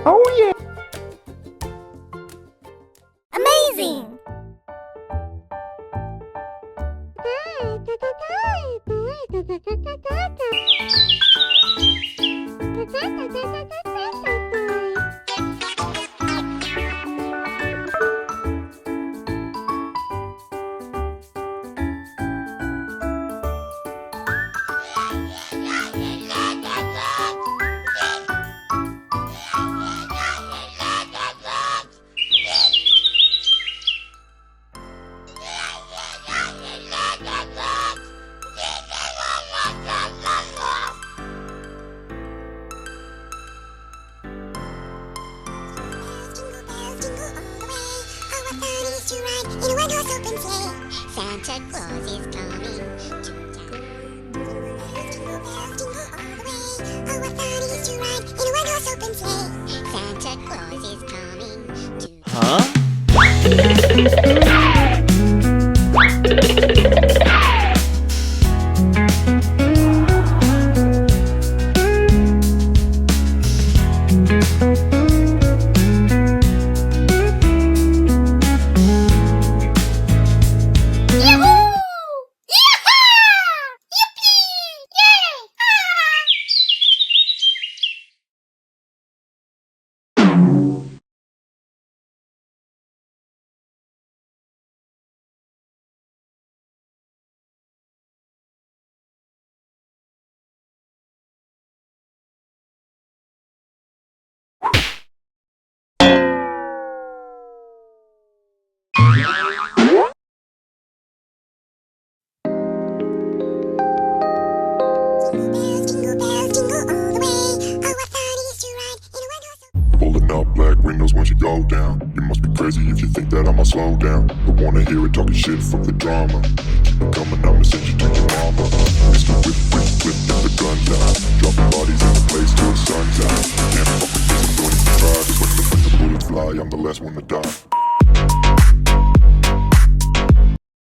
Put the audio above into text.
Oh yeah! Amazing! Santa Claus is coming to town. Jingle bells, jingle all the way. Oh, what fun it is to ride in a one-horse open sleigh. Santa Claus is coming to Huh? Pulling up black windows once you go down. You must be crazy if you think that I'ma slow down. Don't wanna hear it talking shit, fuck the drama. Keep it coming, I'ma send you to your mama. Mr. Whip, whip, whip, get the guns out. Dropping bodies in the place till the sun's out. Can't fuck with this, I'm going to try. Just let the bullets fly, I'm the last one to die.